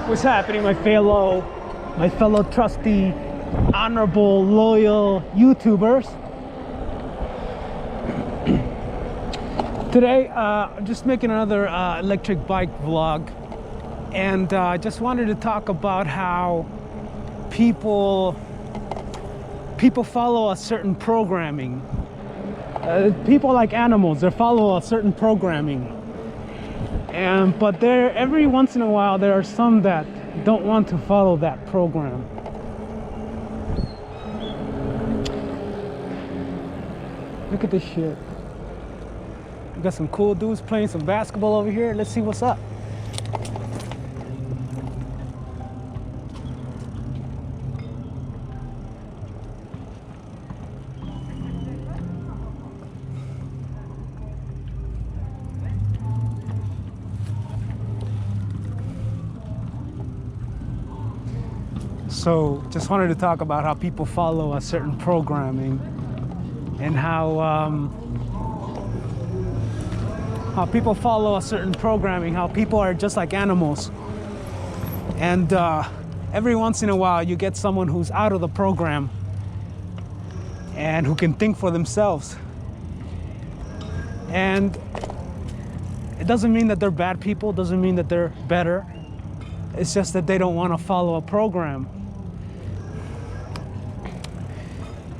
What's happening, my fellow trusty, honorable, loyal YouTubers? Today, I'm just making another electric bike vlog, and I just wanted to talk about how people follow a certain programming. People like animals, they follow a certain programming. But every once in a while there are some that don't want to follow that program. Look at this shit. We got some cool dudes playing some basketball over here. Let's see what's up. So just wanted to talk about how people follow a certain programming and how people follow a certain programming, how people are just like animals. And every once in a while you get someone who's out of the program and who can think for themselves. And it doesn't mean that they're bad people, doesn't mean that they're better. It's just that they don't want to follow a program.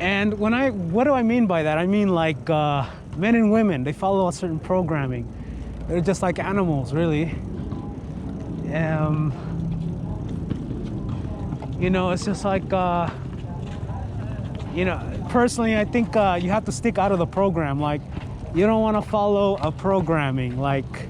And what do I mean by that? I mean like men and women, they follow a certain programming. They're just like animals, really. You know, it's just like, you know, personally, I think you have to stick out of the program. Like, you don't want to follow a programming, like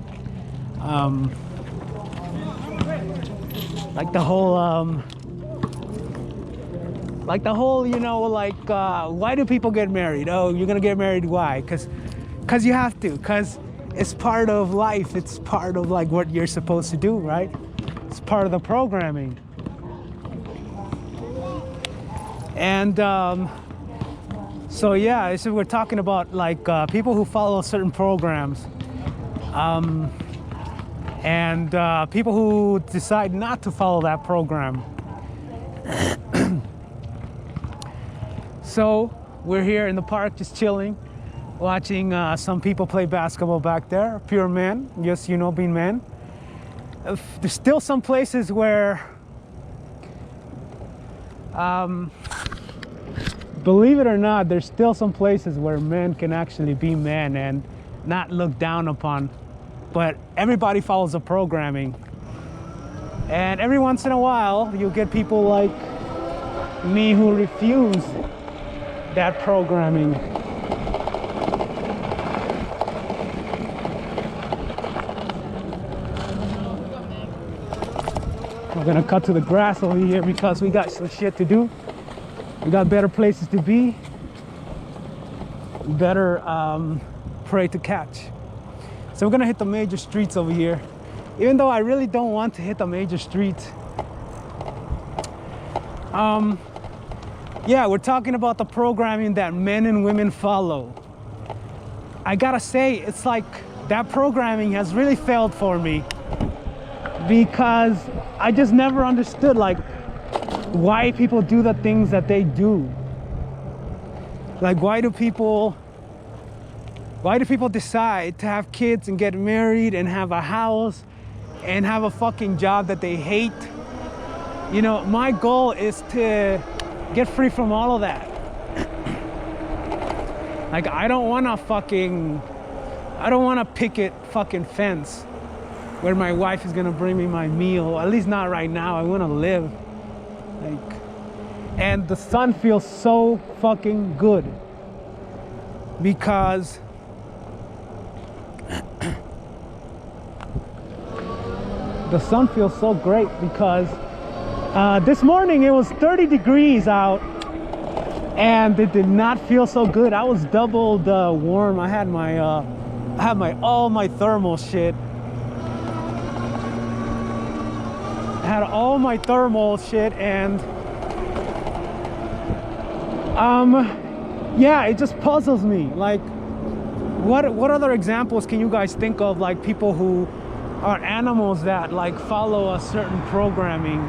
the whole, you know, like, why do people get married? Oh, you're gonna get married, why? Because you have to, because it's part of life. It's part of like what you're supposed to do, right? It's part of the programming. And so yeah, so we're talking about like people who follow certain programs, and people who decide not to follow that program. So we're here in the park just chilling, watching some people play basketball back there, pure men, yes, you know, being men. There's still some places where, believe it or not, there's still some places where men can actually be men and not looked down upon. But everybody follows the programming. And every once in a while, you'll get people like me who refuse that programming. We're gonna cut to the grass over here because we got some shit to do. We got better places to be, better prey to catch. So we're gonna hit the major streets over here, even though I really don't want to hit the major streets. Yeah, we're talking about the programming that men and women follow. I gotta say, it's like that programming has really failed for me, because I just never understood like why people do the things that they do. Like, why do people decide to have kids and get married and have a house and have a fucking job that they hate? You know, my goal is to get free from all of that. Like, I don't want to picket fucking fence where my wife is gonna bring me my meal. At least not right now. I want to live. Like, and the sun feels so fucking good because the sun feels so great because this morning it was 30 degrees out and it did not feel so good. I was doubled warm. I had all my thermal shit. And yeah, it just puzzles me. Like, what other examples can you guys think of, like people who are animals that like follow a certain programming.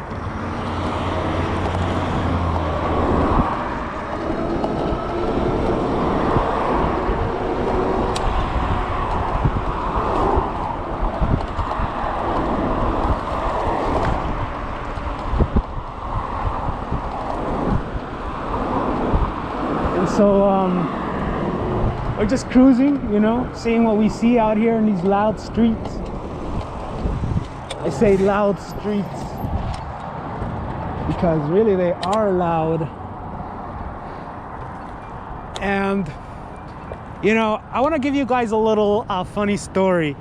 And so we're just cruising, you know, seeing what we see out here in these loud streets. I say loud streets because really they are loud. And you know, I want to give you guys a little funny story.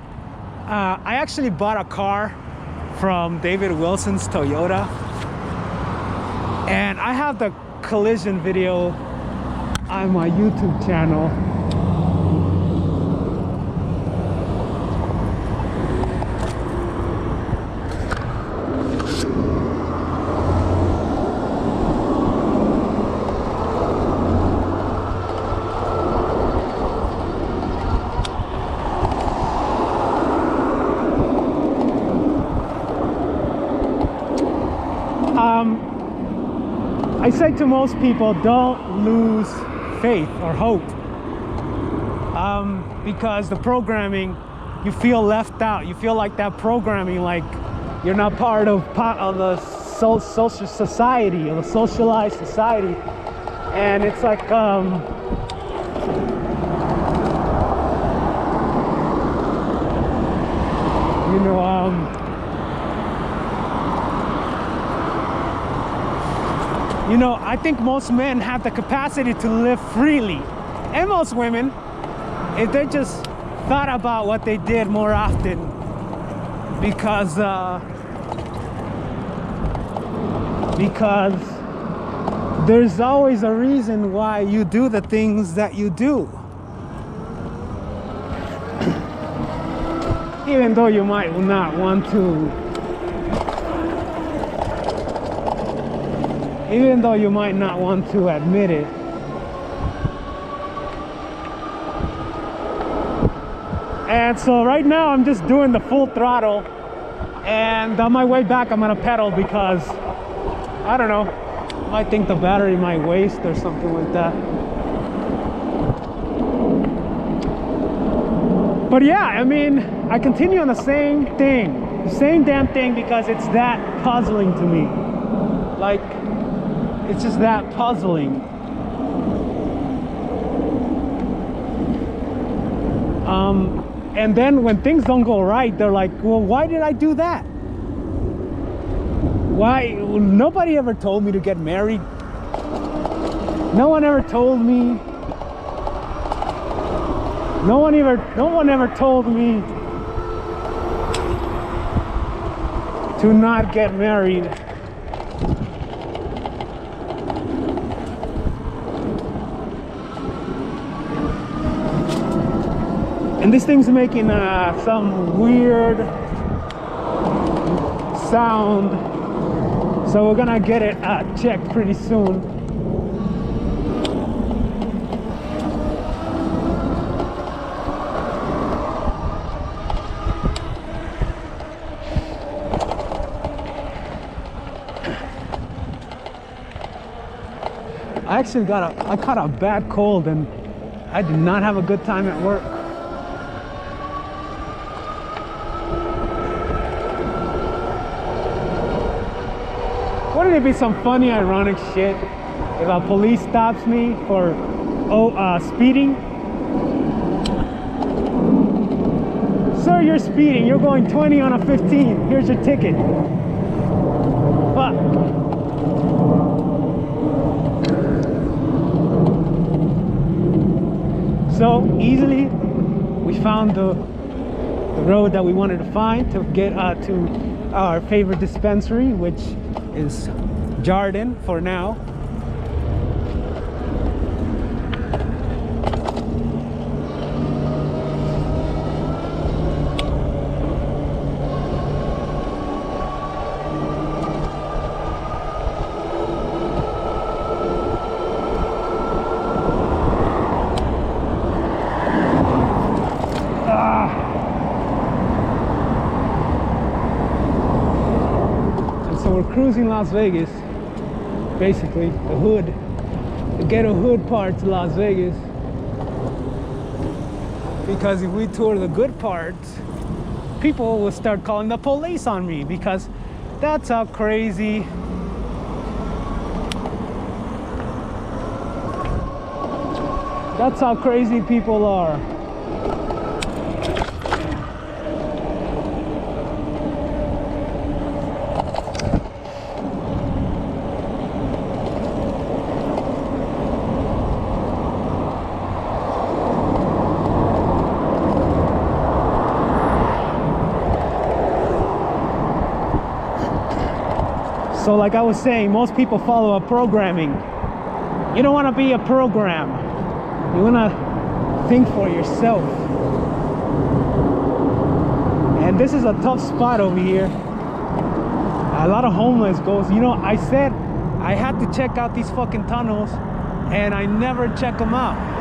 I actually bought a car from David Wilson's Toyota, and I have the collision video on my YouTube channel. I say to most people, don't lose faith or hope, because the programming, you feel left out. You feel like that programming, like you're not part of the social society, of the socialized society. And it's like you know, you know, I think most men have the capacity to live freely, and most women, if they just thought about what they did more often, because there's always a reason why you do the things that you do. Even though you might not want to. Even though you might not want to admit it. And so right now I'm just doing the full throttle, and on my way back I'm gonna pedal because I don't know, I might think the battery might waste or something like that. But yeah, I mean, I continue on the same thing, the same damn thing, because it's that puzzling to me. Like, it's just that puzzling. And then when things don't go right, they're like, well, why did I do that? Why? Nobody ever told me to get married. No one ever told me. No one ever told me to not get married. And this thing's making some weird sound, so we're gonna get it checked pretty soon. I caught a bad cold, and I did not have a good time at work. Wouldn't it be some funny, ironic shit if a police stops me for speeding? Sir, you're speeding. You're going 20 on a 15. Here's your ticket. Fuck. So easily, we found the road that we wanted to find to get to our favorite dispensary, which is Jardin for now. cruising Las Vegas, basically, the hood, the ghetto hood parts of Las Vegas. Because if we tour the good parts, people will start calling the police on me, because that's how crazy people are. So like I was saying, most people follow a programming. You don't want to be a program. You want to think for yourself. And this is a tough spot over here. A lot of homeless goes. You know, I said I had to check out these fucking tunnels, and I never check them out.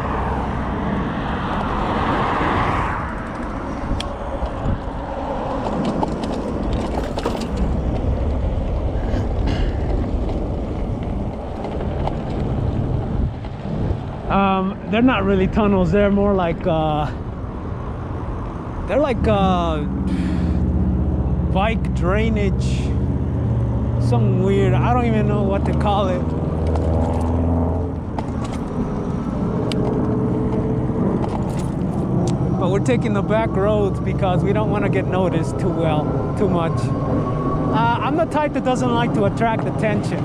They're not really tunnels. They're more like bike drainage, something weird. I don't even know what to call it. But we're taking the back roads because we don't want to get noticed too much. I'm the type that doesn't like to attract attention.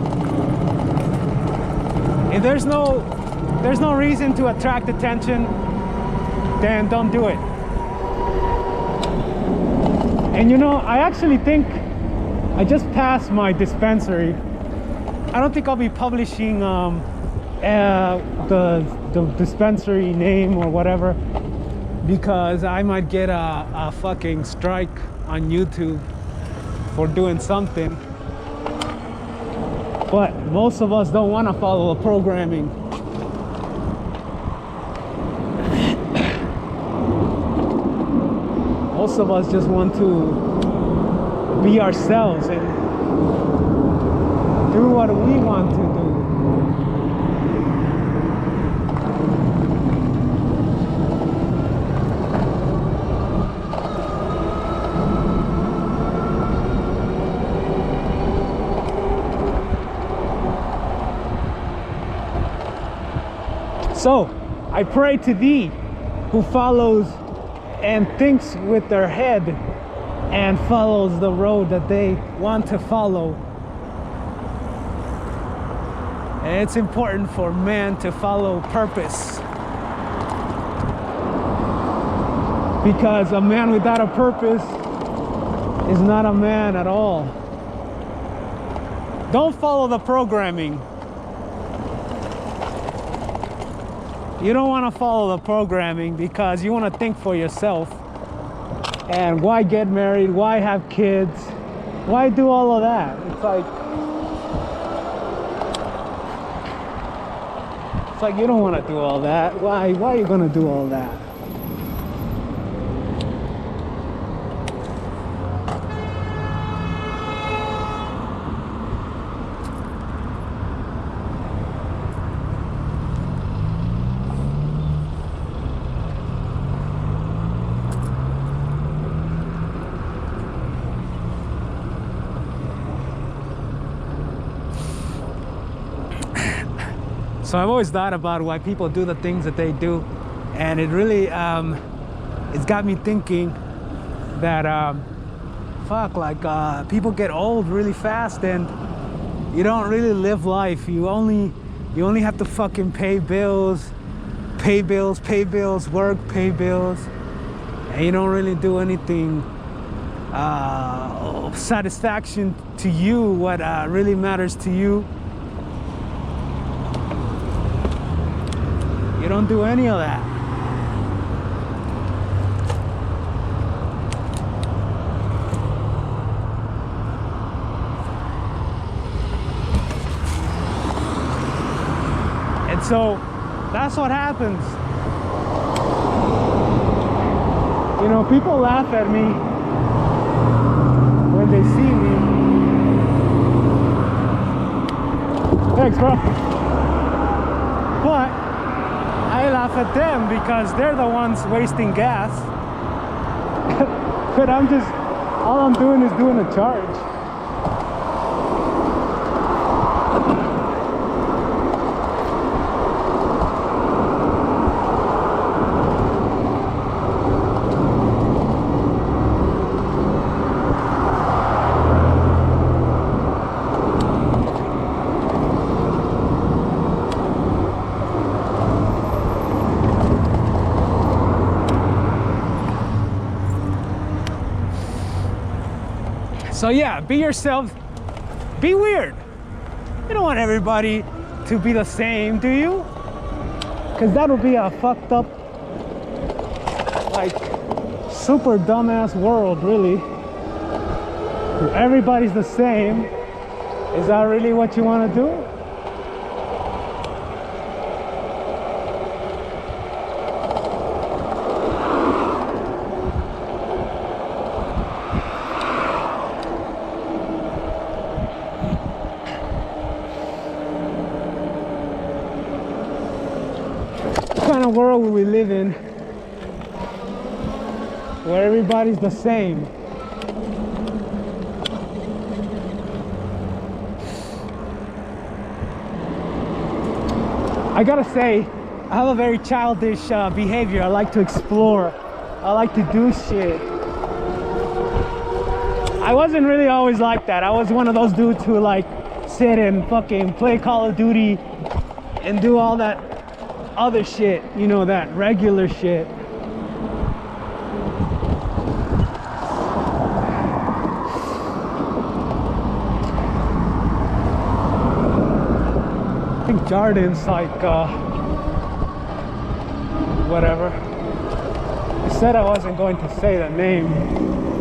If there's no reason to attract attention, then don't do it. And you know, I actually think I just passed my dispensary. I don't think I'll be publishing the dispensary name or whatever, because I might get a fucking strike on YouTube for doing something. But most of us don't want to follow the programming. Most of us just want to be ourselves and do what we want to do. So, I pray to thee who follows and thinks with their head and follows the road that they want to follow. And it's important for man to follow purpose, because a man without a purpose is not a man at all. Don't follow the programming. You don't want to follow the programming because you want to think for yourself. And why get married? Why have kids? Why do all of that? It's like you don't want to do all that. Why are you going to do all that? So I've always thought about why people do the things that they do, and it really it's got me thinking that people get old really fast, and you don't really live life. You only have to fucking pay bills, work, pay bills, and you don't really do anything satisfaction to you, what really matters to you. You don't do any of that. And so that's what happens. You know, people laugh at me when they see me. Thanks, bro. But I laugh at them because they're the ones wasting gas. But all I'm doing is doing a charge. So yeah, be yourself, be weird. You don't want everybody to be the same, do you? Because that would be a fucked up, like, super dumbass world, really. If everybody's the same, is that really what you want to do? What kind of world will we live in where everybody's the same? I gotta say, I have a very childish behavior. I like to explore. I like to do shit. I wasn't really always like that. I was one of those dudes who like sit and fucking play Call of Duty and do all that other shit, you know, that regular shit. I think Jordan's like whatever. I said I wasn't going to say the name.